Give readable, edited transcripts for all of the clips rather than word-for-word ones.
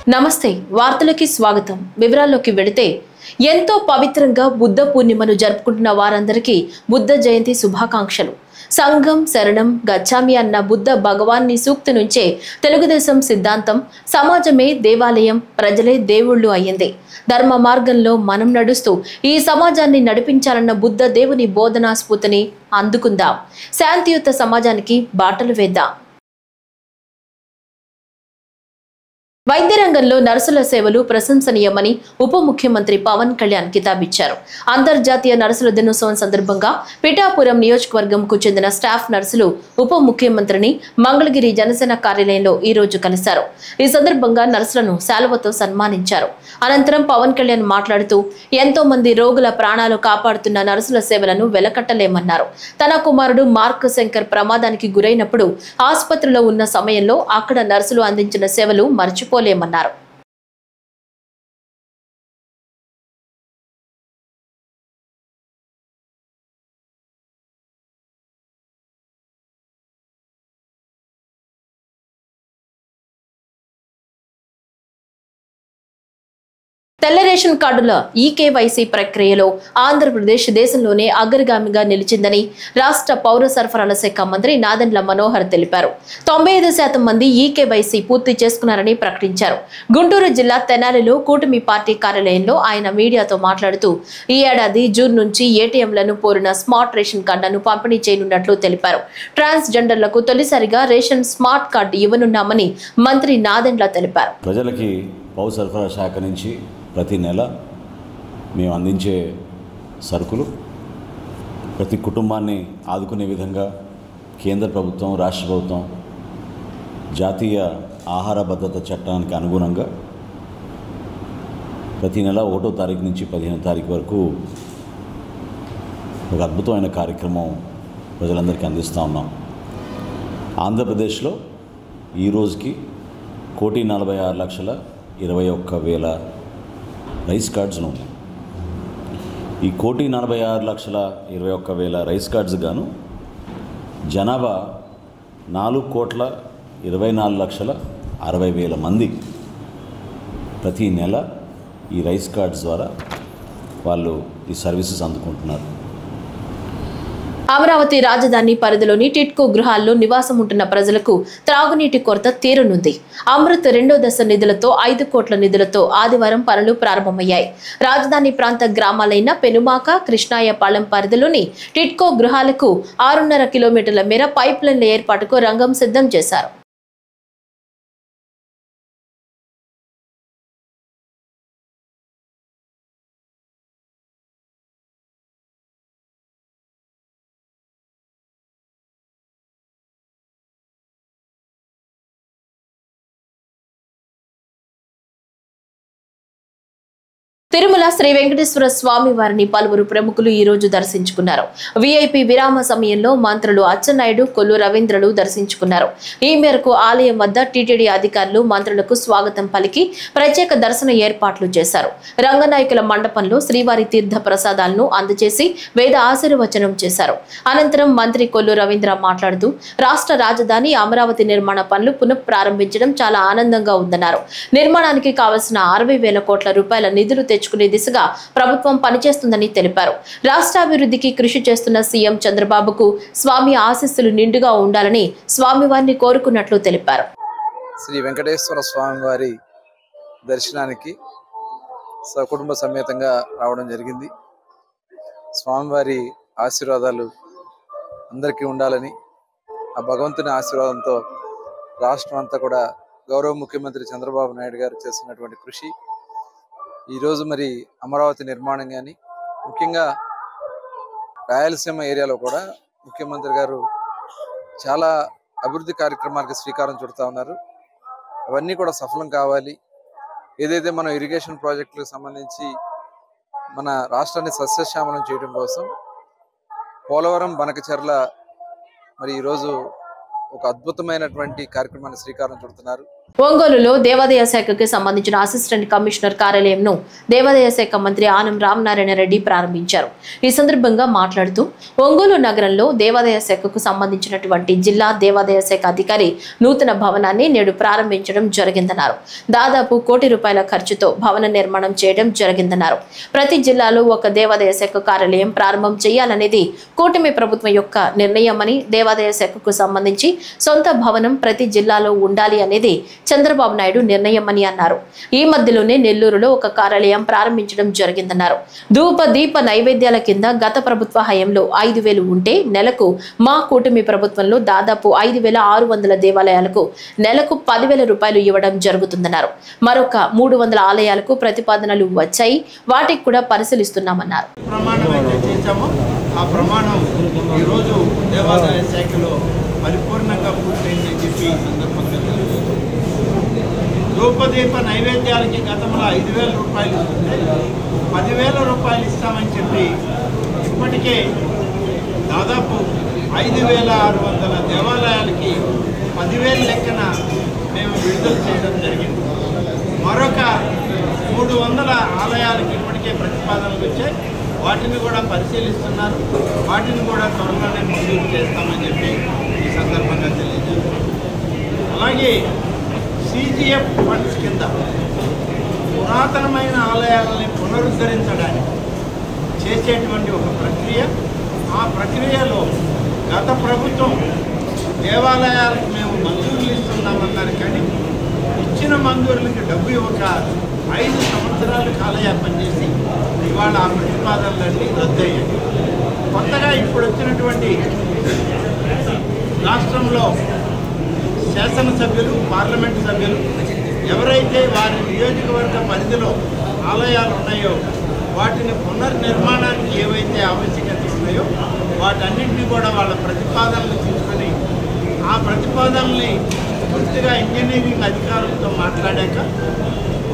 నమస్తే వార్తలకి స్వాగతం వివరాల్లోకి వెళితే ఎంతో పవిత్రంగా బుద్ధ పూర్ణిమను జరుపుకుంటున్న వారందరికీ బుద్ధ జయంతి శుభాకాంక్షలు సంఘం శరణం గచ్చామి అన్న బుద్ధ భగవాన్ని సూక్తి నుంచే తెలుగుదేశం సిద్ధాంతం సమాజమే దేవాలయం ప్రజలే దేవుళ్ళు అయ్యింది ధర్మ మార్గంలో మనం నడుస్తూ ఈ సమాజాన్ని నడిపించాలన్న బుద్ధ దేవుని బోధనా స్ఫూర్తిని అందుకుందాం శాంతియుత సమాజానికి బాటలు వేద్దాం వైద్య రంగంలో నర్సుల సేవలు ప్రశంసనీయమని ఉప ముఖ్యమంత్రి పవన్ కళ్యాణ్ కితాబిచ్చారు. అంతర్జాతీయ నర్సుల దినోత్సవం సందర్భంగా పిఠాపురం నియోజకవర్గంకు చెందిన స్టాఫ్ నర్సులు ఉప ముఖ్యమంత్రిని మంగళగిరి జనసేన కార్యాలయంలో ఈ రోజు కలిశారు. ఈ సందర్భంగా నర్సులను శాలువతో సన్మానించారు. అనంతరం పవన్ కళ్యాణ్ మాట్లాడుతూ ఎంతో మంది రోగుల ప్రాణాలు కాపాడుతున్న నర్సుల సేవలను వెలకట్టలేమన్నారు. తన కుమారుడు మార్క్ శంకర్ ప్రమాదానికి గురైనప్పుడు ఆసుపత్రిలో ఉన్న సమయంలో అక్కడ నర్సులు అందించిన సేవలు మర్చిపోలేమన్నారు. తెల్ల రేషన్ కార్డుల ఈకేవైసీ ప్రక్రియలో ఆంధ్రప్రదేశ్ దేశంలోనే అగ్రగామిగా నిలిచిందని రాష్ట్ర పౌర సరఫరాల శాఖ మంత్రి నాదెండ్ల మనోహర్ తెలిపారు. 95% మంది ఈకేవైసీ పూర్తి చేసుకున్నారని ప్రకటించారు. గుంటూరు జిల్లా తెనాలిలో కూటమి పార్టీ కార్యాలయంలో ఆయన మీడియాతో మాట్లాడుతూ ఈ ఏడాది జూన్ నుంచి ఏటీఎంలను కోరిన స్మార్ట్ రేషన్ కార్డులను పంపిణీ చేయనున్నట్లు తెలిపారు. ట్రాన్స్జెండర్లకు తొలిసారిగా రేషన్ స్మార్ట్ కార్డు ఇవ్వనున్నామని మంత్రి నాదెండ్ల తెలిపారు. ప్రజలకి పౌర సరఫరా శాఖ నుంచి ప్రతి నెల మేము అందించే సరుకులు ప్రతి కుటుంబాన్ని ఆదుకునే విధంగా కేంద్ర ప్రభుత్వం రాష్ట్ర ప్రభుత్వం జాతీయ ఆహార భద్రత చట్టానికి అనుగుణంగా ప్రతి నెల 1వ తారీఖు నుంచి 15వ తారీఖు వరకు ఒక అద్భుతమైన కార్యక్రమం ప్రజలందరికీ అందిస్తూ ఉన్నాం. ఆంధ్రప్రదేశ్లో ఈ రోజుకి 1,46,21,000 రైస్ కార్డ్స్ను ఉన్నాయి. ఈ 1,46,21,000 రైస్ కార్డ్స్ గాను జనాభా 4,24,60,000 మంది ప్రతి నెల ఈ రైస్ కార్డ్స్ ద్వారా వాళ్ళు ఈ సర్వీసెస్ అందుకుంటున్నారు. అమరావతి రాజధాని పరిధిలోని టిట్కో గృహాల్లో నివాసం ఉంటున్న ప్రజలకు త్రాగునీటి కొరత తీరనుంది. అమృత్ 2వ దశ నిధులతో 5 కోట్ల నిధులతో ఆదివారం పనులు ప్రారంభమయ్యాయి. రాజధాని ప్రాంత గ్రామాలైన పెనుమాక, కృష్ణాయపాలెం పరిధిలోని టిట్కో గృహాలకు 6.5 కిలోమీటర్ల మేర పైప్ లైన్ల ఏర్పాటుకు రంగం సిద్ధం చేశారు. తిరుమల శ్రీ వెంకటేశ్వర స్వామి వారిని పలువురు ప్రముఖులు ఈ రోజు దర్శించుకున్నారు. వీఐపీ విరామ సమయంలో మంత్రులు అచ్చెన్నాయుడు, కొల్లు రవీంద్రలు దర్శించుకున్నారు. ఈ మేరకు ఆలయం వద్ద టీటీడీ అధికారులు మంత్రులకు స్వాగతం పలికి ప్రత్యేక దర్శన ఏర్పాట్లు చేశారు. రంగనాయకుల మండపంలో శ్రీవారి తీర్థ ప్రసాదాలను అందజేసి వేద ఆశీర్వచనం చేశారు. అనంతరం మంత్రి కొల్లు రవీంద్ర మాట్లాడుతూ రాష్ట్ర రాజధాని అమరావతి నిర్మాణ పనులు పునః ప్రారంభించడం చాలా ఆనందంగా ఉందన్నారు. నిర్మాణానికి కావలసిన 60,000 కోట్ల రూపాయల నిధులు తెచ్చుకునే దిశగా ప్రభుత్వం పనిచేస్తుందని తెలిపారు. రాష్ట్రాభివృద్ధికి కృషి చేస్తున్న సీఎం చంద్రబాబుకు స్వామి ఆశీస్సులు నిండుగా ఉండాలని స్వామివారిని కోరుకున్నట్లు తెలిపారు. శ్రీ వెంకటేశ్వర స్వామి వారి దర్శనానికి సకుటుంబ సమేతంగా రావడం జరిగింది. స్వామివారి ఆశీర్వాదాలు అందరికీ ఉండాలని, ఆ భగవంతుని ఆశీర్వాదంతో రాష్ట్రం అంతా కూడా గౌరవ ముఖ్యమంత్రి చంద్రబాబు నాయుడు గారు చేస్తున్నటువంటి కృషి, ఈరోజు మరి అమరావతి నిర్మాణం కానీ, ముఖ్యంగా రాయలసీమ ఏరియాలో కూడా ముఖ్యమంత్రి గారు చాలా అభివృద్ధి కార్యక్రమాలకు శ్రీకారం చుడుతూ ఉన్నారు. అవన్నీ కూడా సఫలం కావాలి. ఏదైతే మనం ఇరిగేషన్ ప్రాజెక్టులకు సంబంధించి మన రాష్ట్రాన్ని సస్యశ్యామలం చేయడం కోసం పోలవరం, బనకచెర్ల మరి ఈరోజు ఒక అద్భుతమైనటువంటి కార్యక్రమాన్ని శ్రీకారం చుడుతున్నారు. ఒంగోలులో దేవాదాయ శాఖకి సంబంధించిన అసిస్టెంట్ కమిషనర్ కార్యాలయంను దేవాదాయ శాఖ మంత్రి ఆనం రామనారాయణ రెడ్డి ప్రారంభించారు. ఈ సందర్భంగా మాట్లాడుతూ ఒంగోలు నగరంలో దేవాదాయ శాఖకు సంబంధించినటువంటి జిల్లా దేవాదాయ శాఖ అధికారి నూతన భవనాన్ని నేడు ప్రారంభించడం జరిగిందన్నారు. దాదాపు ₹1,00,00,000 ఖర్చుతో భవన నిర్మాణం చేయడం జరిగిందన్నారు. ప్రతి జిల్లాలో ఒక దేవాదాయ శాఖ కార్యాలయం ప్రారంభం చేయాలనేది కూటమి ప్రభుత్వం యొక్క నిర్ణయమని, దేవాదాయ శాఖకు సంబంధించి సొంత భవనం ప్రతి జిల్లాలో ఉండాలి అనేది చంద్రబాబు నాయుడు నిర్ణయమని అన్నారు. ఈ మధ్యలోనే నెల్లూరులో ఒక కార్యాలయం ప్రారంభించడం జరిగిందన్నారు. ధూప దీప నైవేద్యాల కింద గత ప్రభుత్వ హయాంలో 5,000 ఉంటే నెలకు మా కూటమి ప్రభుత్వంలో దాదాపు 5,600 దేవాలయాలకు నెలకు ₹10,000 ఇవ్వడం జరుగుతుందన్నారు. మరొక 300 ఆలయాలకు ప్రతిపాదనలు వచ్చాయి, వాటికి కూడా పరిశీలిస్తున్నామన్నారు. ధూపదీప నైవేద్యాలకి గతంలో ₹5,000 ఇస్తుంటే ₹10,000 ఇస్తామని చెప్పి ఇప్పటికే దాదాపు 5,600 దేవాలయాలకి 10,000 లెక్కన మేము విడుదల చేయడం జరిగింది. మరొక 300 ఆలయాలకి ఇప్పటికే ప్రతిపాదనలు వచ్చాయి, వాటిని కూడా పరిశీలిస్తున్నారు. వాటిని కూడా త్వరలోనే మంజూరు చేస్తామని చెప్పి ఈ సందర్భంగా తెలియజేస్తారు. అలాగే CGF ఫండ్స్ కింద పురాతనమైన ఆలయాలని పునరుద్ధరించడానికి చేసేటువంటి ఒక ప్రక్రియ, ఆ ప్రక్రియలో గత ప్రభుత్వం దేవాలయాలకు మేము మంజూరులు ఇస్తున్నామన్నారు, కానీ ఇచ్చిన మంజూరులకి డబ్బు ఇవ్వక 5 సంవత్సరాలు కాలయాపన చేసి ఇవాళ ఆ ప్రతిపాదనలన్నీ రద్దయ్యాయి. కొత్తగా ఇప్పుడు వచ్చినటువంటి రాష్ట్రంలో శాసనసభ్యులు, పార్లమెంటు సభ్యులు ఎవరైతే వారి నియోజకవర్గ పరిధిలో ఆలయాలు ఉన్నాయో వాటిని పునర్నిర్మాణానికి ఏవైతే ఆవశ్యకతలు ఉన్నాయో వాటన్నింటినీ కూడా వాళ్ళ ప్రతిపాదనలు తీసుకొని ఆ ప్రతిపాదనల్ని పూర్తిగా ఇంజనీరింగ్ అధికారులతో మాట్లాడాక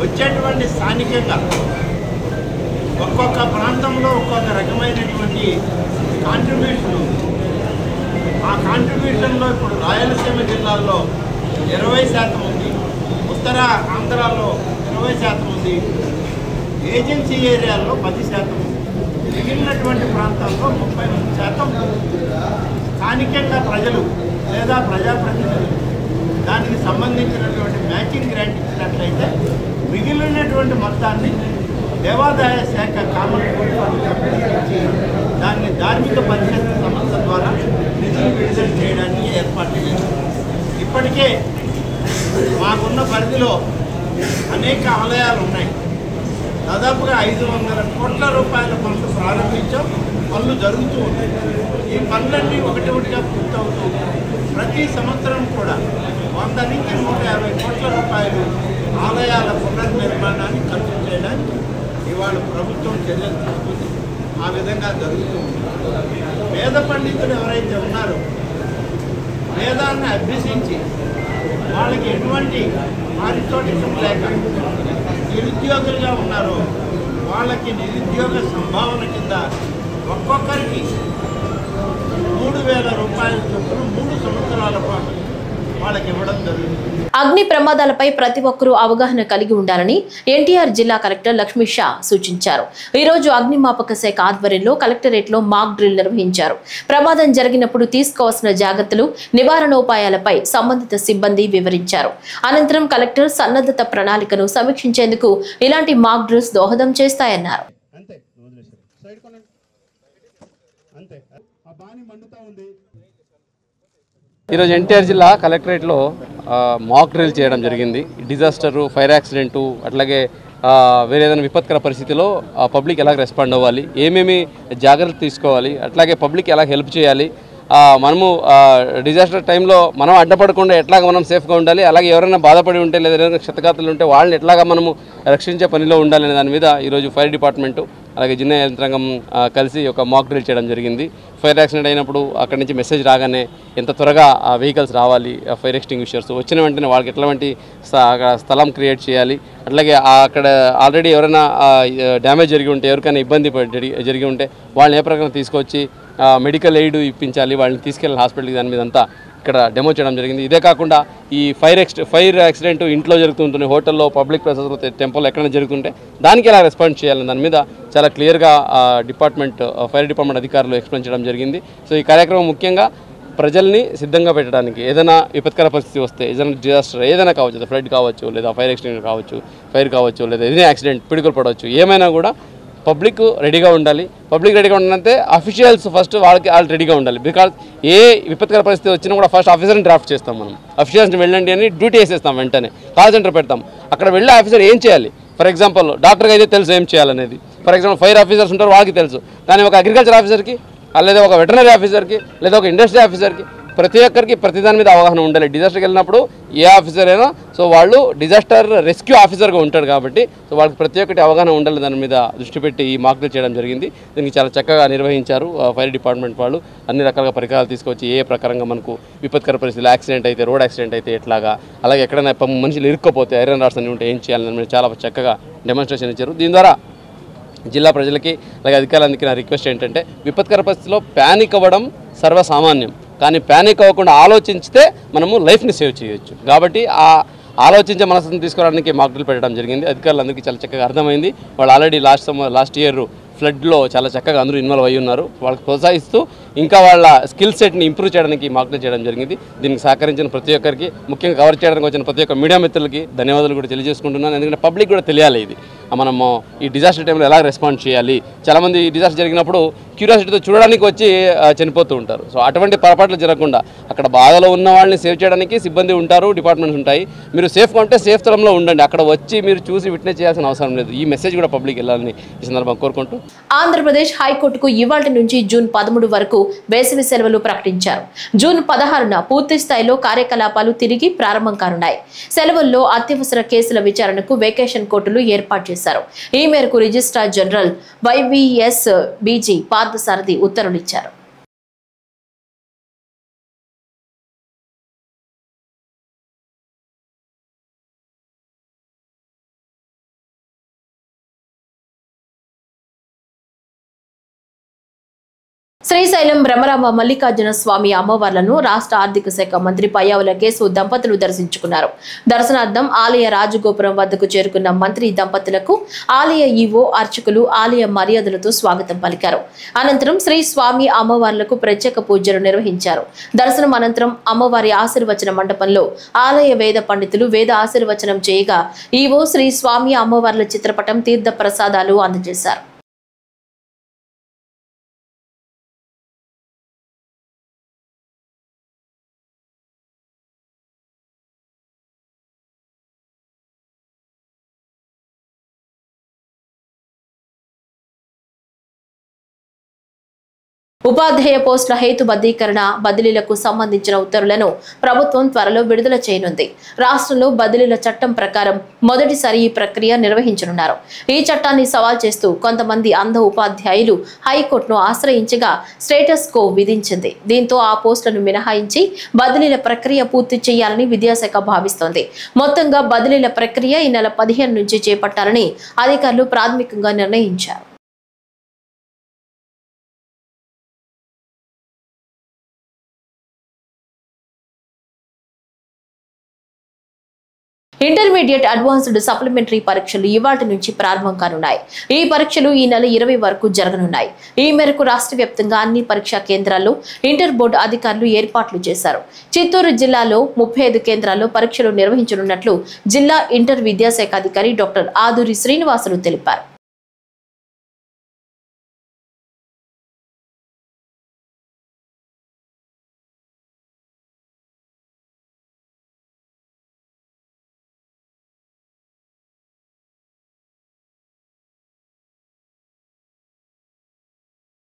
వచ్చేటువంటి స్థానికంగా ఒక్కొక్క ప్రాంతంలో ఒక్కొక్క రకమైనటువంటి కాంట్రిబ్యూషన్ ఉంది. ఆ కాంట్రిబ్యూషన్లో ఇప్పుడు రాయలసీమ జిల్లాల్లో 20% ఉంది, ఉత్తర ఆంధ్రాలో 20% ఉంది, ఏజెన్సీ ఏరియాల్లో 10% ఉంది. మిగిలినటువంటి ప్రాంతాల్లో 33% స్థానికంగా ప్రజలు లేదా ప్రజాప్రతినిధులు దానికి సంబంధించినటువంటి మ్యాచింగ్ గ్రాంట్ ఇచ్చినట్లయితే మిగిలినటువంటి మొత్తాన్ని దేవాదాయ శాఖ కామన్ ఇచ్చి దాన్ని ధార్మిక పరిషత్ సంస్థ ద్వారా నిధులు విడుదల చేయడానికి ఏర్పాటు చేశారు. ఇప్పటికే మాకున్న పరిధిలో అనేక ఆలయాలు ఉన్నాయి. దాదాపుగా ₹500 కోట్ల పనులు ప్రారంభించాం, పనులు జరుగుతూ ఉన్నాయి. ఈ పనులన్నీ ఒకటిగా పూర్తవుతూ ప్రతి సంవత్సరం కూడా 100 నుంచి 150 కోట్ల ఆలయాల పునర్నిర్మాణాన్ని ఖర్చు చేయడానికి ఇవాళ ప్రభుత్వం చర్యలు తీసుకుంది. ఆ విధంగా జరుగుతూ ఉంది. వేద పండితులు ఎవరైతే ఉన్నారో వేదాన్ని అభ్యసించి వాళ్ళకి ఎటువంటి పారితోషికం లేక నిరుద్యోగులుగా ఉన్నారో వాళ్ళకి నిరుద్యోగ సంభావన కింద ఒక్కొక్కరికి ₹3,000 చొప్పున 3 సంవత్సరాల పాటు వాళ్ళకి ఇవ్వడం జరుగుతుంది. అగ్ని ప్రమాదాలపై ప్రతి ఒక్కరూ అవగాహన కలిగి ఉండాలని ఎన్టీఆర్ జిల్లా కలెక్టర్ లక్ష్మీ షా సూచించారు. ఈ రోజు అగ్నిమాపక శాఖ ఆధ్వర్యంలో కలెక్టరేట్లో మాక్ డ్రిల్ నిర్వహించారు. ప్రమాదం జరిగినప్పుడు తీసుకోవాల్సిన జాగ్రత్తలు, నివారణోపాయాలపై సంబంధిత సిబ్బంది వివరించారు. అనంతరం కలెక్టర్ సన్నద్ధత ప్రణాళికను సమీక్షించేందుకు ఇలాంటి మాక్ డ్రిల్స్ దోహదం చేస్తాయన్నారు. ఈరోజు ఎన్టీఆర్ జిల్లా కలెక్టరేట్లో మాక్ డ్రిల్ చేయడం జరిగింది. డిజాస్టరు, ఫైర్ యాక్సిడెంటు, అట్లాగే వేరే ఏదైనా విపత్కర పరిస్థితిలో పబ్లిక్ ఎలా రెస్పాండ్ అవ్వాలి, ఏమేమి జాగ్రత్తలు తీసుకోవాలి, అట్లాగే పబ్లిక్ ఎలా హెల్ప్ చేయాలి, మనము డిజాస్టర్ టైంలో మనం అడ్డపడకుండా ఎట్లాగా మనం సేఫ్గా ఉండాలి, అలాగే ఎవరైనా బాధపడి ఉంటే లేదా ఏదైనా క్షతగాతులు ఉంటే వాళ్ళని ఎట్లాగా మనము రక్షించే పనిలో ఉండాలనే దాని మీద ఈరోజు ఫైర్ డిపార్ట్మెంటు అలాగే జిల్లా యంత్రాంగం కలిసి ఒక మాక్ డ్రిల్ చేయడం జరిగింది. ఫైర్ యాక్సిడెంట్ అయినప్పుడు అక్కడి నుంచి మెసేజ్ రాగానే ఎంత త్వరగా ఆ వెహికల్స్ రావాలి, ఫైర్ ఎక్స్టింగ్విషర్స్ వచ్చిన వెంటనే వాళ్ళకి ఎట్లాంటి స్థలం క్రియేట్ చేయాలి, అట్లాగే అక్కడ ఆల్రెడీ ఎవరైనా డ్యామేజ్ జరిగి ఉంటే, ఎవరికైనా ఇబ్బంది జరిగి ఉంటే వాళ్ళని ఏ ప్రకారం తీసుకొచ్చి మెడికల్ ఎయిడ్ ఇప్పించాలి, వాళ్ళని తీసుకెళ్ళిన హాస్పిటల్కి, దాని మీద అంతా ఇక్కడ డెమో చేయడం జరిగింది. ఇదే కాకుండా ఈ ఫైర్ యాక్సిడెంట్ ఇంట్లో జరుగుతుంటుంది, హోటల్లో, పబ్లిక్ ప్లేసెస్లో, టెంపుల్లో ఎక్కడైనా జరుగుతుంటే దానికి ఎలా రెస్పాండ్ చేయాలని దాని మీద చాలా క్లియర్గా ఫైర్ డిపార్ట్మెంట్ అధికారులు ఎక్స్ప్లెయిన్ చేయడం జరిగింది. సో ఈ కార్యక్రమం ముఖ్యంగా ప్రజల్ని సిద్ధంగా పెట్టడానికి, ఏదైనా విపత్కర పరిస్థితి వస్తే, ఏదైనా డిజాస్టర్ ఏదైనా కావచ్చు, ఫ్లడ్ కావచ్చు, లేదా ఫైర్ యాక్సిడెంట్ కావచ్చు, ఫైర్ కావచ్చు, లేదా ఏదైనా యాక్సిడెంట్, పిడుగులు పడవచ్చు, ఏమైనా కూడా పబ్లిక్ రెడీగా ఉండాలి. పబ్లిక్ రెడీగా ఉండాలంటే అఫీషియల్స్ ఫస్ట్ వాళ్ళు రెడీగా ఉండాలి. బికాజ్ ఏ విపత్కర పరిస్థితి వచ్చినా కూడా ఫస్ట్ ఆఫీసర్ని డ్రాఫ్ట్ చేస్తాం మనం. అఫీషియల్స్ని వెళ్ళండి అని డ్యూటీ వేసేస్తాం, వెంటనే కాల్ సెంటర్ పెడతాం. అక్కడ వెళ్ళే ఆఫీసర్ ఏం చేయాలి, ఫర్ ఎగ్జాంపుల్ డాక్టర్కి అయితే తెలుసు ఏం చేయాలనేది. ఫర్ ఎగ్జాంపుల్ ఫైర్ ఆఫీసర్స్ ఉంటారు, వాళ్ళకి తెలుసు. కానీ ఒక అగ్రికల్చర్ ఆఫీసర్కి, లేదా ఒక వెటర్నరీ ఆఫీసర్కి, లేదా ఒక ఇండస్ట్రీ ఆఫీసర్కి, ప్రతి ఒక్కరికి ప్రతి దాని మీద అవగాహన ఉండాలి. డిజాస్టర్కి వెళ్ళినప్పుడు ఏ ఆఫీసర్ అయినా సో వాళ్ళు డిజాస్టర్ రెస్క్యూ ఆఫీసర్గా ఉంటారు కాబట్టి సో వాళ్ళకి ప్రతి ఒక్కటి అవగాహన ఉండాలి. దాని మీద దృష్టి పెట్టి ఈ మాక్ డ్రిల్ చేయడం జరిగింది. దీనికి చాలా చక్కగా నిర్వహించారు ఫైర్ డిపార్ట్మెంట్ వాళ్ళు. అన్ని రకాలుగా పరికరాలు తీసుకొచ్చి ఏ ప్రకారంగా మనకు విపత్కర పరిస్థితులు, యాక్సిడెంట్ అయితే, రోడ్ యాక్సిడెంట్ అయితే ఎట్లాగా, అలాగే ఎక్కడైనా మనుషులు ఇరుక్కపోతే ఐరన్ రాడ్స్ అన్ని ఉంటే ఏం చేయాలని మీద చాలా చక్కగా డెమాన్స్ట్రేషన్ ఇచ్చారు. దీని ద్వారా జిల్లా ప్రజలకి అలాగే అధికారులందరికీ నా రిక్వెస్ట్ ఏంటంటే, విపత్కర పరిస్థితిలో ప్యానిక్ అవ్వడం సర్వసామాన్యం, కానీ ప్యానిక్ అవ్వకుండా ఆలోచించితే మనము లైఫ్ని సేవ్ చేయొచ్చు. కాబట్టి ఆ ఆలోచించే మనసుని తీసుకోవడానికి మాక్ డ్రిల్ పెట్టడం జరిగింది. అధికారులందరికీ చాలా చక్కగా అర్థమైంది. వాళ్ళు ఆల్రెడీ లాస్ట్ ఇయర్ ఫ్లడ్లో చాలా చక్కగా అందరూ ఇన్వాల్వ్ అయ్యి ఉన్నారు. వాళ్ళకి ప్రోత్సహిస్తూ ఇంకా వాళ్ళ స్కిల్ సెట్ని ఇంప్రూవ్ చేయడానికి మాక్ డ్రిల్ చేయడం జరిగింది. దీనికి సహకరించిన ప్రతి ఒక్కరికి, ముఖ్యంగా కవర్ చేయడానికి వచ్చిన ప్రతి ఒక్క మీడియా మిత్రులకి ధన్యవాదాలు కూడా తెలియజేసుకుంటున్నాను. ఎందుకంటే పబ్లిక్ కూడా తెలియాలి ఇది మనము ఈ డిజాస్టర్ టైంలో ఎలా రెస్పాండ్ చేయాలి. చాలామంది ఈ డిజాస్టర్ జరిగినప్పుడు క్యూరియాసిటీతో చూడడానికి వచ్చి చనిపోతూ ఉంటారు. సో అటువంటి పొరపాట్లు జరగకుండా అక్కడ బాధలో ఉన్న వాళ్ళని సేవ్ చేయడానికి సిబ్బంది ఉంటారు, డిపార్ట్మెంట్స్ ఉంటాయి. మీరు సేఫ్గా ఉంటే సేఫ్ స్థలంలో ఉండండి, అక్కడ వచ్చి మీరు చూసి విట్నెస్ చేయాల్సిన అవసరం లేదు. ఈ మెసేజ్ కూడా పబ్లిక్ వెళ్ళాలని ఈ సందర్భంగా కోరుకుంటూ, ఆంధ్రప్రదేశ్ హైకోర్టుకు ఇవాళ నుంచి జూన్ 13 వరకు వేసవి సెలవులు ప్రకటించారు. జూన్ 16న పూర్తి స్థాయిలో కార్యకలాపాలు తిరిగి ప్రారంభం కానున్నాయి. సెలవుల్లో అత్యవసర కేసుల విచారణకు వెకేషన్ కోర్టులు ఏర్పాటు చేశారు. ఈ మేరకు registrar general YVS BG Parthasarathi ఉత్తర్వులు ఇచ్చారు. శ్రీశైలం భ్రమరామ మల్లికార్జున స్వామి అమ్మవార్లను రాష్ట్ర ఆర్థిక శాఖ మంత్రి పయ్యావుల కేశవ్ దంపతులు దర్శించుకున్నారు. దర్శనార్థం ఆలయ రాజగోపురం వద్దకు చేరుకున్న మంత్రి దంపతులకు ఆలయ ఈవో, అర్చకులు ఆలయ మర్యాదలతో స్వాగతం పలికారు. అనంతరం శ్రీ స్వామి అమ్మవార్లకు ప్రత్యేక పూజలు నిర్వహించారు. దర్శనం అనంతరం అమ్మవారి ఆశీర్వచన మండపంలో ఆలయ వేద పండితులు వేద ఆశీర్వచనం చేయగా ఈవో శ్రీ స్వామి అమ్మవార్ల చిత్రపటం, తీర్థ ప్రసాదాలు అందజేశారు. ఉపాధ్యాయ పోస్టుల హేతుబద్ధీకరణ, బదిలీలకు సంబంధించిన ఉత్తర్వులను ప్రభుత్వం త్వరలో విడుదల చేయనుంది. రాష్ట్రంలో బదిలీల చట్టం ప్రకారం మొదటిసారి ఈ ప్రక్రియ నిర్వహించనున్నారు. ఈ చట్టాన్ని సవాల్ చేస్తూ కొంతమంది అంధ ఉపాధ్యాయులు హైకోర్టును ఆశ్రయించగా స్టేటస్ కో విధించింది. దీంతో ఆ పోస్టులను మినహాయించి బదిలీల ప్రక్రియ పూర్తి చేయాలని విద్యాశాఖ భావిస్తోంది. మొత్తంగా బదిలీల ప్రక్రియ ఈ నెల 15 నుంచి చేపట్టాలని అధికారులు ప్రాథమికంగా నిర్ణయించారు. ఇంటర్మీడియట్ అడ్వాన్స్డ్ సప్లిమెంటరీ పరీక్షలు ఇవాళ నుంచి ప్రారంభం కానున్నాయి. ఈ పరీక్షలు ఈ నెల 20 వరకు జరగనున్నాయి. ఈ మేరకు రాష్ట్ర వ్యాప్తంగా అన్ని పరీక్షా కేంద్రాల్లో ఇంటర్ బోర్డు అధికారులు ఏర్పాట్లు చేశారు. చిత్తూరు జిల్లాలో 35 కేంద్రాల్లో పరీక్షలు నిర్వహించనున్నట్లు జిల్లా ఇంటర్ విద్యాశాఖ అధికారి డాక్టర్ ఆదూరి శ్రీనివాసులు తెలిపారు.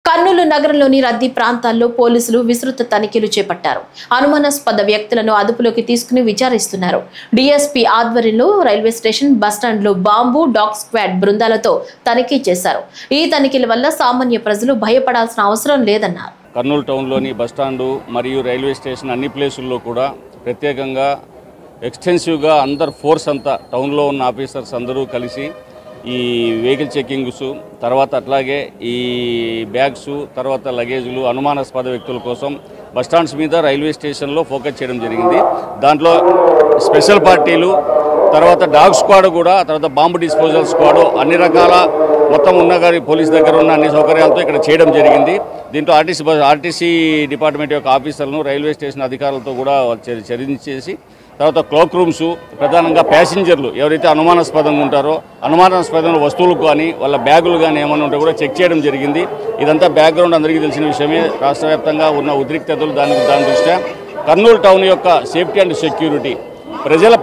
కర్నూలు నగరంలోని రద్దీ ప్రాంతాల్లో పోలీసులు విస్తృత తనిఖీలు చేపట్టారు. అనుమానాస్పద వ్యక్తులను అదుపులోకి తీసుకుని విచారిస్తున్నారు. డీఎస్పీ ఆధ్వర్యంలో రైల్వే స్టేషన్, బస్టాండ్లో బాంబు, డాగ్ స్క్వాడ్ బృందాలతో తనిఖీ చేశారు. ఈ తనిఖీల వల్ల సామాన్య ప్రజలు భయపడాల్సిన అవసరం లేదన్నారు. కర్నూలు టౌన్లోని బస్టాండు మరియు రైల్వే స్టేషన్ అన్ని ప్లేసుల్లో కూడా ప్రత్యేకంగా ఎక్స్టెన్సివ్గా అందరు ఫోర్స్ అంతా టౌన్లో ఉన్న ఆఫీసర్స్ అందరూ కలిసి ఈ వెహికల్ చెక్కింగ్స్, తర్వాత అట్లాగే ఈ బ్యాగ్స్, తర్వాత లగేజ్లు, అనుమానాస్పద వ్యక్తుల కోసం బస్టాండ్స్ మీద రైల్వే స్టేషన్లో ఫోకస్ చేయడం జరిగింది. దాంట్లో స్పెషల్ పార్టీలు, తర్వాత డాగ్ స్క్వాడ్ కూడా, తర్వాత బాంబు డిస్పోజల్ స్క్వాడ్, అన్ని రకాల మొత్తం ఉన్న గారి పోలీస్ దగ్గర ఉన్న అన్ని సౌకర్యాలతో ఇక్కడ చేయడం జరిగింది. దీంట్లో ఆర్టీసీ డిపార్ట్మెంట్ యొక్క ఆఫీసర్లను, రైల్వే స్టేషన్ అధికారులతో కూడా చర్చించేసి, తర్వాత క్లోక్ రూమ్స్, ప్రధానంగా ప్యాసింజర్లు ఎవరైతే అనుమానాస్పదంగా ఉంటారో అనుమానాస్పదమైన వస్తువులు కానీ వాళ్ళ బ్యాగులు కానీ ఏమైనా ఉంటే కూడా చెక్ చేయడం జరిగింది. ఇదంతా బ్యాక్గ్రౌండ్ అందరికీ తెలిసిన విషయమే. రాష్ట్ర వ్యాప్తంగా ఉన్న ఉద్రిక్తతలు దాని దృష్ట్యా కర్నూలు టౌన్ యొక్క సేఫ్టీ అండ్ సెక్యూరిటీ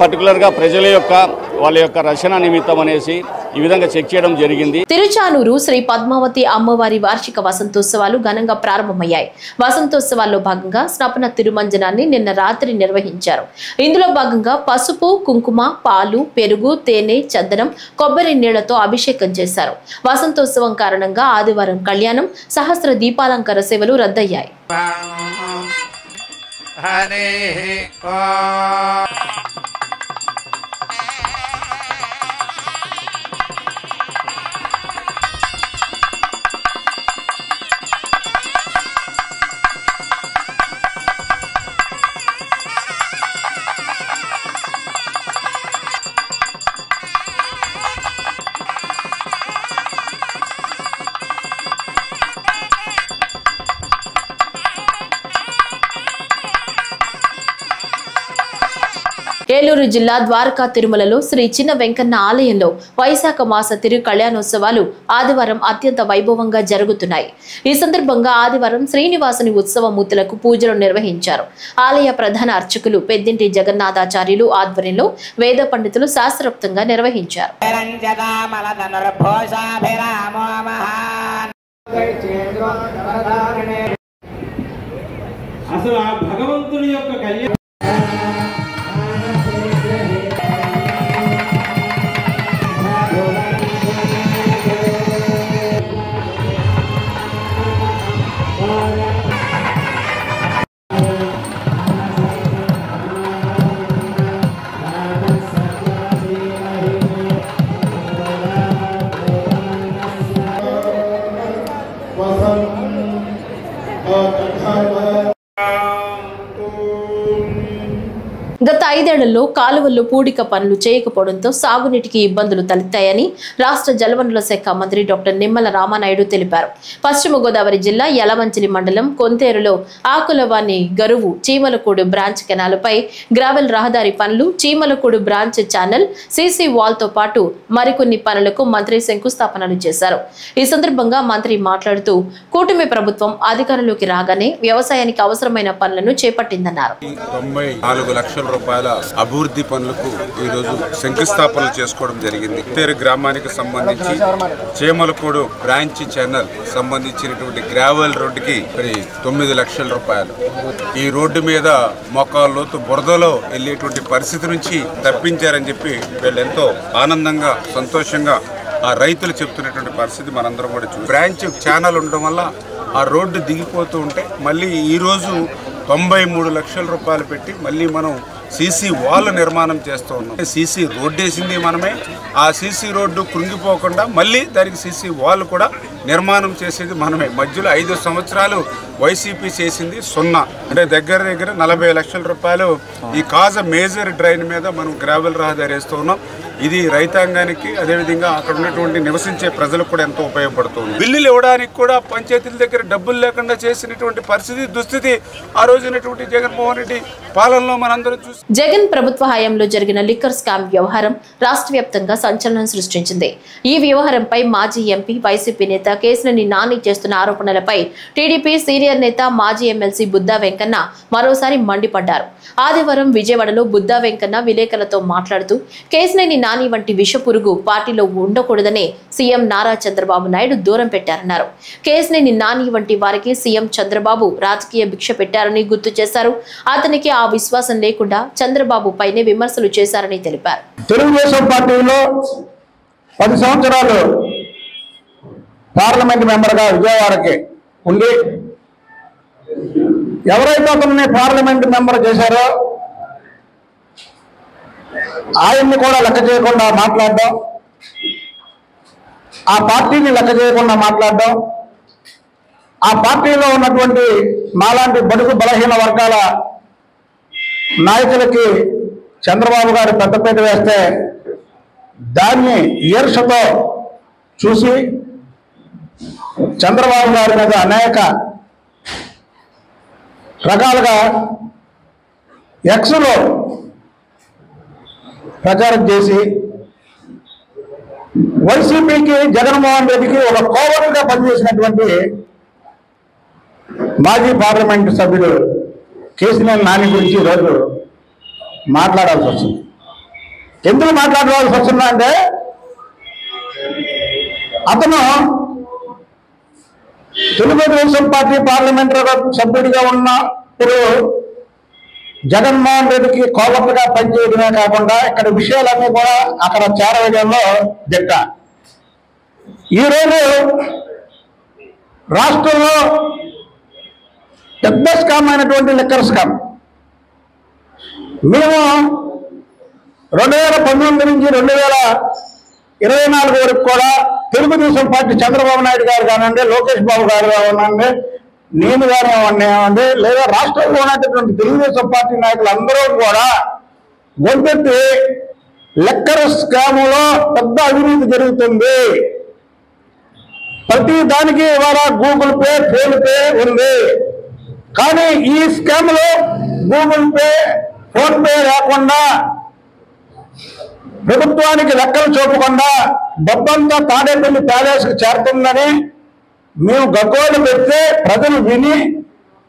పర్టికులర్గా ప్రజల యొక్క వాళ్ళ యొక్క రక్షణ నిమిత్తం అనేసి ఈ విధంగా చెక్ చేయడం జరిగింది. తిరుచానూరు శ్రీ పద్మావతి అమ్మవారి వార్షిక వసంతోత్సవాలు ఘనంగా ప్రారంభమయ్యాయి. వసంతోత్సవాల్లో భాగంగా స్నపన తిరుమంజనాన్ని నిన్న రాత్రి నిర్వహించారు. ఇందులో భాగంగా పసుపు, కుంకుమ, పాలు, పెరుగు, తేనె, చందనం, కొబ్బరి నీళ్లతో అభిషేకం చేశారు. వసంతోత్సవం కారణంగా ఆదివారం కళ్యాణం, సహస్ర దీపాలంకార సేవలు రద్దయ్యాయి. ఏలూరు జిల్లా ద్వారకా తిరుమలలో శ్రీ చిన్న వెంకన్న ఆలయంలో వైశాఖ మాస తిరు కళ్యాణోత్సవాలు ఆదివారం అత్యంత వైభవంగా జరుగుతున్నాయి. ఈ సందర్భంగా ఆదివారం శ్రీనివాసుని ఉత్సవ మూర్తులకు పూజలు నిర్వహించారు. ఆలయ ప్రధాన అర్చకులు పెద్దింటి జగన్నాథాచార్యులు ఆధ్వర్యంలో వేద పండితులు శాస్త్రోక్తంగా నిర్వహించారు. అసలు ఆ భగవంతుని యొక్క కళ్యాణం గత 5 ఏళ్లలో కాలువల్లో పూడిక పనులు చేయకపోవడంతో సాగునీటికి ఇబ్బందులు తలెత్తాయని రాష్ట్ర జలవనరుల శాఖ మంత్రి డాక్టర్ నిమ్మల రామానాయుడు తెలిపారు. పశ్చిమ గోదావరి జిల్లా యలమంచిలి మండలం కొంతేరులో ఆకులవాణి గరువు చీమలకూడు బ్రాంచ్ కెనాల్పై గ్రావెల్ రహదారి పనులు, చీమలకూడు బ్రాంచ్ ఛానల్, సీసీ వాల్ తో పాటు మరికొన్ని పనులకు మంత్రి శంకుస్థాపనలు చేశారు. ఈ సందర్భంగా మంత్రి మాట్లాడుతూ కూటమి ప్రభుత్వం అధికారంలోకి రాగానే వ్యవసాయానికి అవసరమైన పనులను చేపట్టిందన్నారు. 94 లక్షల రూపాయల అభివృద్ధి పనులకు ఈ రోజు శంకుస్థాపనలు చేసుకోవడం జరిగింది. తేరు గ్రామానికి సంబంధించి చేమలకోడు బ్రాంచ్ ఛానల్ సంబంధించినటువంటి గ్రావెల్ రోడ్డుకి 9 లక్షల రూపాయలు. ఈ రోడ్డు మీద మోకాళ్ళ లోతు బురదలో వెళ్ళేటువంటి పరిస్థితి నుంచి తప్పించారని చెప్పి వీళ్ళు ఎంతో ఆనందంగా, సంతోషంగా ఆ రైతులు చెప్తున్నటువంటి పరిస్థితి మనందరం కూడా చూసి, బ్రాంచ్ ఛానల్ ఉండడం వల్ల ఆ రోడ్డు దిగిపోతూ ఉంటే మళ్ళీ ఈరోజు 93 లక్షల రూపాయలు పెట్టి మళ్ళీ మనం సీసీ వాల్ నిర్మాణం చేస్తూ ఉన్నాం. సీసీ రోడ్డు వేసింది మనమే, ఆ సీసీ రోడ్డు కృంగిపోకుండా మళ్ళీ దానికి సీసీ వాల్ కూడా నిర్మాణం చేసేది మనమే. మధ్యలో 5 సంవత్సరాలు వైసీపీ చేసింది 0. అంటే దగ్గర 40 లక్షల రూపాయలు ఈ కాజ మేజర్ డ్రైన్ మీద మనం గ్రావెల్ రహదారి వేస్తూ ఉన్నాం. ఇది రైతాంగానికి, అదేవిధంగా అక్కడ ఉన్నటువంటి నివసించే ప్రజలకు కూడా ఎంతో ఉపయోగపడుతుంది. బిల్లులు ఇవ్వడానికి కూడా పంచాయతీల దగ్గర డబ్బులు లేకుండా చేసినటువంటి పరిస్థితి, దుస్థితి ఆ రోజునటువంటి జగన్మోహన్ రెడ్డి పాలనలో మనందరం చూసి. జగన్ ప్రభుత్వ హయాంలో జరిగిన లిక్కర్ స్కామ్ వ్యవహారం రాష్ట్ర వ్యాప్తంగా సంచలనం సృష్టించింది. ఈ వ్యవహారంపై మాజీ ఎంపీ, వైసీపీ నేత కేశినేని నాని చేస్తున్న ఆరోపణలపై టీడీపీ సీనియర్ నేత, మాజీ ఎమ్మెల్సీ బుద్దా వెంకన్న మరోసారి మండిపడ్డారు. ఆదివారం విజయవాడలో బుద్దా వెంకన్న విలేకరులతో మాట్లాడుతూ కేశినేని నాని వంటి విషపురుగు పార్టీలో ఉండకూడదనే సీఎం నారా చంద్రబాబు నాయుడు దూరం పెట్టారన్నారు. కేశినేని నాని వంటి వారికి సీఎం చంద్రబాబు రాజకీయ భిక్ష పెట్టారని గుర్తు చేశారు. అతనికి ఆ విశ్వాసం లేకుండా చంద్రబాబు పైనే విమర్శలు చేశారని తెలిపారు. తెలుగుదేశం పార్టీలో 10 సంవత్సరాలు పార్లమెంట్ మెంబర్గా విజయవాడకి ఉండి ఎవరైతే అతన్ని పార్లమెంట్ మెంబర్ చేశారో ఆయన్ని కూడా లెక్క చేయకుండా మాట్లాడడం, ఆ పార్టీని లెక్క చేయకుండా మాట్లాడడం, ఆ పార్టీలో ఉన్నటువంటి మాలాంటి బడుగు బలహీన వర్గాల నాయకులకి చంద్రబాబు గారు పెద్దపీట వేస్తే దాన్ని ఈర్షతో చూసి చంద్రబాబు గారి మీద అనేక రకాలుగా ఎక్స్లో ప్రచారం చేసి వైసీపీకి జగన్మోహన్ రెడ్డికి ఒక కోవర్గా పనిచేసినటువంటి మాజీ పార్లమెంటు సభ్యుడు కేసీఆర్ నాని గురించి ఈరోజు మాట్లాడాల్సి వస్తుంది. ఎందుకు మాట్లాడాల్సి వస్తుందా అంటే అతను తెలుగుదేశం పార్టీ పార్లమెంటరీ సభ్యుడిగా ఉన్నప్పుడు జగన్మోహన్ రెడ్డికి కోవర్గా పనిచేయడమే కాకుండా ఇక్కడ విషయాలన్నీ కూడా అక్కడ చేరవేయడంలో దిట్ట. ఈరోజు రాష్ట్రంలో పెద్ద స్కామ్ అయినటువంటి లిక్కర్ స్కామ్ మేము 2019 నుంచి 2024 వరకు కూడా తెలుగుదేశం పార్టీ చంద్రబాబు నాయుడు గారు కానివ్వండి, లోకేష్ బాబు గారు కానివ్వండి, నేను కానివ్వండి, లేదా రాష్ట్రంలో ఉన్నటువంటి తెలుగుదేశం పార్టీ నాయకులు అందరూ కూడా గొంతెత్తి లిక్కర్ స్కాములో పెద్ద అవినీతి జరుగుతుంది, ప్రతి దానికి ఇవాళ గూగుల్ పే, ఫోన్ పే ఉంది, కానీ ఈ స్కామ్ లో గూగుల్ పే, ఫోన్ పే లేకుండా ప్రభుత్వానికి లెక్కలు చూపకుండా డబ్బంతా తాడేపల్లి ప్యాలెస్కి చేరుతుందని మేము గగ్గోలు పెడితే ప్రజలు విని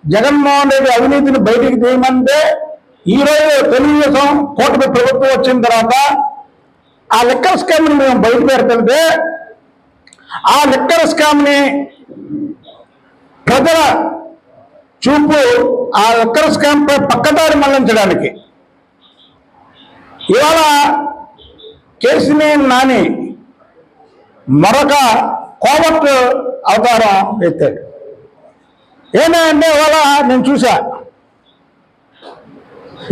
జగన్మోహన్ రెడ్డి అవినీతిని బయటికి తీయమంటే ఈరోజు తెలుగుదేశం కూటమి ప్రభుత్వం వచ్చిన తర్వాత ఆ లిక్కర్ స్కామ్ని మేము బయట పెడుతుంటే ఆ లిక్కర్ స్కామ్ని ప్రజల చూపు ఆ లిక్కర్ స్కామ్ పై పక్కదారి మళ్లించడానికి ఇవాళ కేసీఆర్ నాని మరొక కోవర్ట్ అవతారం ఎత్తాడు. ఏమంటే ఇవాళ నేను చూసా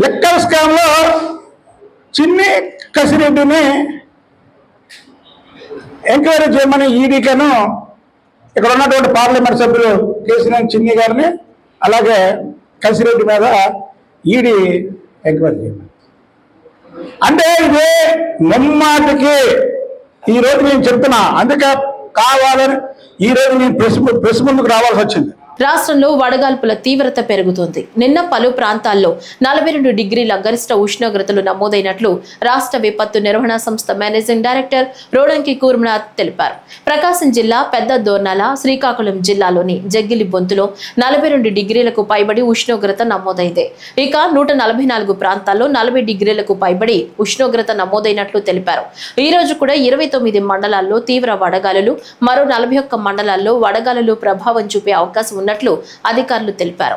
లిక్కర్ స్కామ్ లో చిన్ని కసిరెడ్డిని ఎంక్వైరీ చేయమని ఈడీకను ఇక్కడ ఉన్నటువంటి పార్లమెంట్ సభ్యులు కేసీఆర్ చిన్ని గారిని అలాగే కసిరెడ్డి మీద ఈడీ ఎంక్వైరీ చేయమని అంటే ఇది ముమ్మాటికి ఈరోజు నేను చెప్తున్నా, అందుకే కావాలని ఈరోజు నేను ప్రెస్ ముందుకు రావాల్సి వచ్చింది. రాష్ట్రంలో వడగాల్పుల తీవ్రత పెరుగుతోంది. నిన్న పలు ప్రాంతాల్లో 42 డిగ్రీల గరిష్ట ఉష్ణోగ్రతలు నమోదైనట్లు రాష్ట్ర విపత్తు నిర్వహణ సంస్థ మేనేజింగ్ డైరెక్టర్ రోడంకి కూర్మనాథ్ తెలిపారు. ప్రకాశం జిల్లా పెద్ద దోర్నాల, శ్రీకాకుళం జిల్లాలోని జగ్గిలి బొంతులో 42 డిగ్రీలకు పైబడి ఉష్ణోగ్రత నమోదైంది. ఇక 144 ప్రాంతాల్లో 40 డిగ్రీలకు పైబడి ఉష్ణోగ్రత నమోదైనట్లు తెలిపారు. ఈ రోజు కూడా 29 మండలాల్లో తీవ్ర వడగాలులు, మరో 41 మండలాల్లో వడగాలులు ప్రభావం చూపే అవకాశం ఉన్నట్లు అధికారులు తెలిపారు.